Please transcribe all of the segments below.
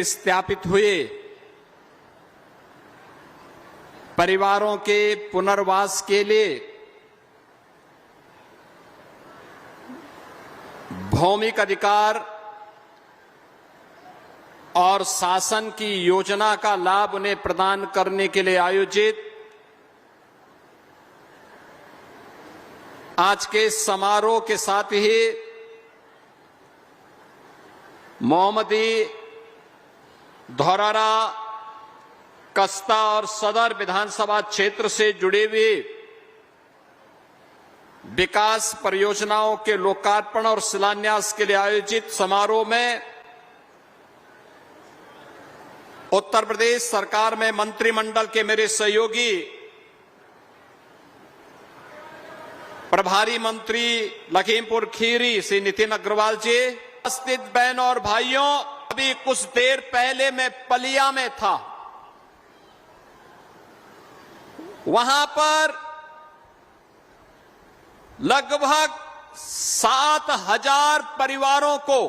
स्थापित हुए परिवारों के पुनर्वास के लिए भौमिक अधिकार और शासन की योजना का लाभ उन्हें प्रदान करने के लिए आयोजित आज के समारोह के साथ ही मोहम्मदी, धौरहरा, कस्ता और सदर विधानसभा क्षेत्र से जुड़े हुए विकास परियोजनाओं के लोकार्पण और शिलान्यास के लिए आयोजित समारोह में उत्तर प्रदेश सरकार में मंत्रिमंडल के मेरे सहयोगी प्रभारी मंत्री लखीमपुर खीरी श्री नितिन अग्रवाल जी, उपस्थित बहनों और भाइयों, अभी कुछ देर पहले मैं पलिया में था। वहां पर लगभग 7,000 परिवारों को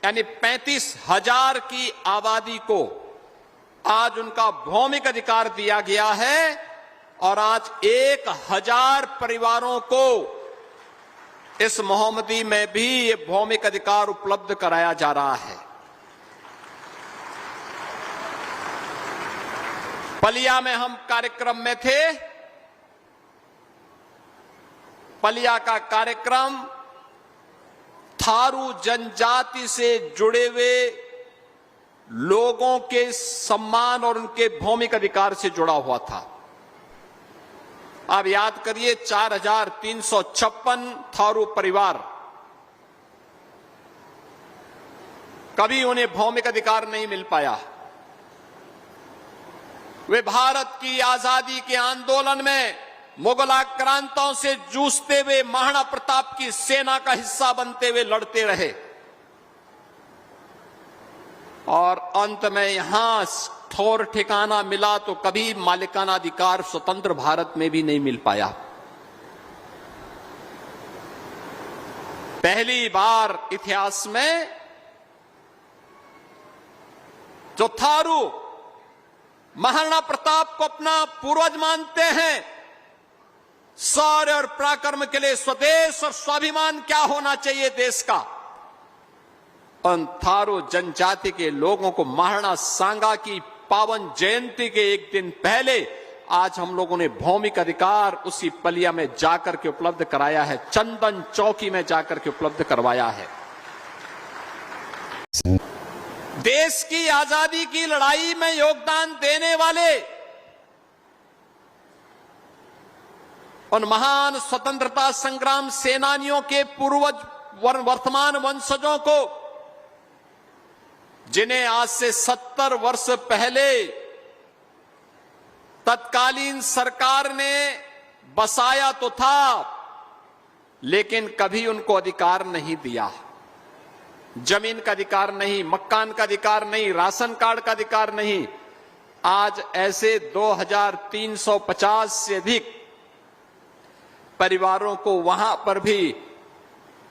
यानी 35,000 की आबादी को आज उनका भौमिक अधिकार दिया गया है और आज 1,000 परिवारों को इस मोहम्मदी में भी ये भौमिक अधिकार उपलब्ध कराया जा रहा है। पलिया में हम कार्यक्रम में थे। पलिया का कार्यक्रम थारू जनजाति से जुड़े हुए लोगों के सम्मान और उनके भौमिक अधिकार से जुड़ा हुआ था। आप याद करिए, 4,356 थारू परिवार, कभी उन्हें भौमिक अधिकार नहीं मिल पाया। वे भारत की आजादी के आंदोलन में मुगल आक्रांताओं से जूझते हुए महाराणा प्रताप की सेना का हिस्सा बनते हुए लड़ते रहे और अंत में यहां ठौर ठिकाना मिला तो कभी मालिकाना अधिकार स्वतंत्र भारत में भी नहीं मिल पाया। पहली बार इतिहास में जो थारू महाराणा प्रताप को अपना पूर्वज मानते हैं, शौर्य और पराक्रम के लिए स्वदेश और स्वाभिमान क्या होना चाहिए देश का, उन थारू जनजाति के लोगों को महाराणा सांगा की पावन जयंती के एक दिन पहले आज हम लोगों ने भौमिक अधिकार उसी पलिया में जाकर के उपलब्ध कराया है, चंदन चौकी में जाकर के उपलब्ध करवाया है। देश की आजादी की लड़ाई में योगदान देने वाले उन महान स्वतंत्रता संग्राम सेनानियों के पूर्वज वर्तमान वंशजों को, जिन्हें आज से 70 वर्ष पहले तत्कालीन सरकार ने बसाया तो था लेकिन कभी उनको अधिकार नहीं दिया। जमीन का अधिकार नहीं, मकान का अधिकार नहीं, राशन कार्ड का अधिकार नहीं। आज ऐसे 2,350 से अधिक परिवारों को वहां पर भी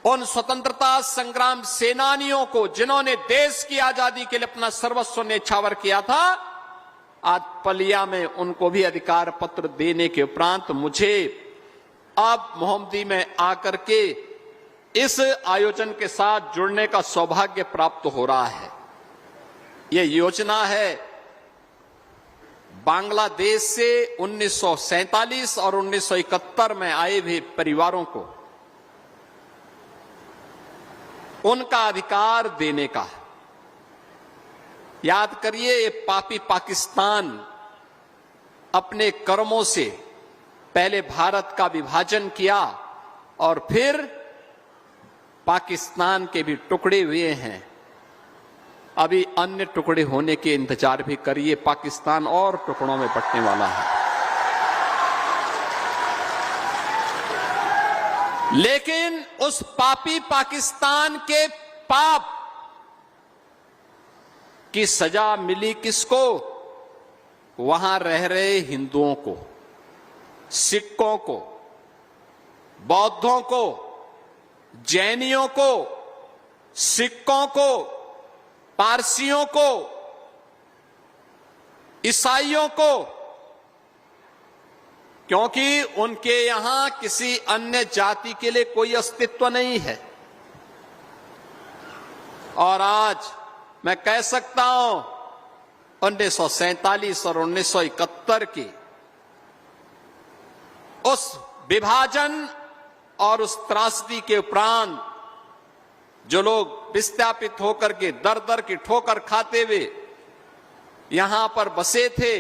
उन स्वतंत्रता संग्राम सेनानियों को, जिन्होंने देश की आजादी के लिए अपना सर्वस्व न्यौछावर किया था, आज पलिया में उनको भी अधिकार पत्र देने के उपरांत मुझे अब मोहम्मदी में आकर के इस आयोजन के साथ जुड़ने का सौभाग्य प्राप्त हो रहा है। यह योजना है बांग्लादेश से 1947 और 1971 में आए हुए परिवारों को उनका अधिकार देने का। याद करिए, ये पापी पाकिस्तान अपने कर्मों से पहले भारत का विभाजन किया और फिर पाकिस्तान के भी टुकड़े हुए हैं। अभी अन्य टुकड़े होने के इंतजार भी करिए, पाकिस्तान और टुकड़ों में बंटने वाला है। लेकिन उस पापी पाकिस्तान के पाप की सजा मिली किसको? वहां रह रहे हिंदुओं को, सिखों को, बौद्धों को, जैनियों को, सिखों को, पारसियों को, ईसाइयों को, क्योंकि उनके यहां किसी अन्य जाति के लिए कोई अस्तित्व नहीं है। और आज मैं कह सकता हूं 1947 और 1971 की उस विभाजन और उस त्रासदी के उपरांत जो लोग विस्थापित होकर के दर दर की ठोकर खाते हुए यहां पर बसे थे,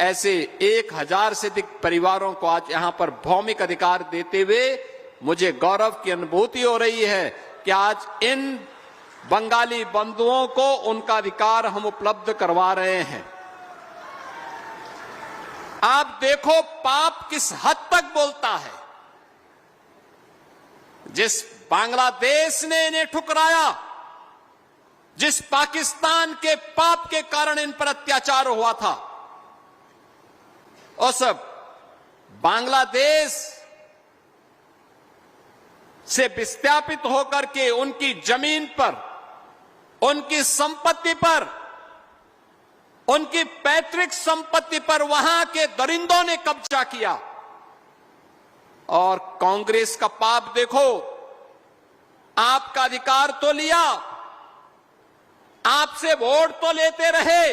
ऐसे 1000 से अधिक परिवारों को आज यहां पर भौमिक अधिकार देते हुए मुझे गौरव की अनुभूति हो रही है कि आज इन बंगाली बंधुओं को उनका अधिकार हम उपलब्ध करवा रहे हैं। आप देखो पाप किस हद तक बोलता है। जिस बांग्लादेश ने इन्हें ठुकराया, जिस पाकिस्तान के पाप के कारण इन पर अत्याचार हुआ था, उस बांग्लादेश से विस्थापित होकर के उनकी जमीन पर, उनकी संपत्ति पर, उनकी पैतृक संपत्ति पर वहां के दरिंदों ने कब्जा किया। और कांग्रेस का पाप देखो, आपका अधिकार तो लिया, आपसे वोट तो लेते रहे,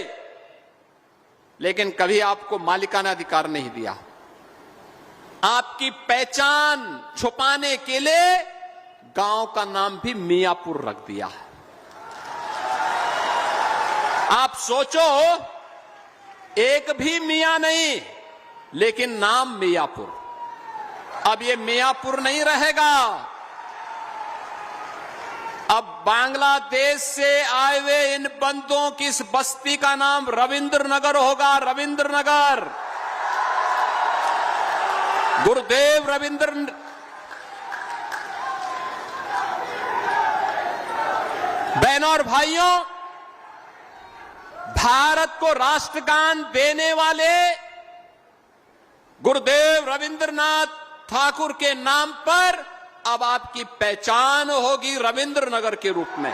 लेकिन कभी आपको मालिकाना अधिकार नहीं दिया। आपकी पहचान छुपाने के लिए गांव का नाम भी मियापुर रख दिया। आप सोचो, एक भी मियां नहीं, लेकिन नाम मियापुर। अब ये मियापुर नहीं रहेगा, अब बांग्लादेश से आए हुए इन बंदों की इस बस्ती का नाम रविंद्र नगर होगा। रविंद्र नगर, गुरुदेव रविंद्र। बहनों और भाइयों, भारत को राष्ट्रगान देने वाले गुरुदेव रविंद्रनाथ ठाकुर के नाम पर अब आपकी पहचान होगी रविंद्र नगर के रूप में।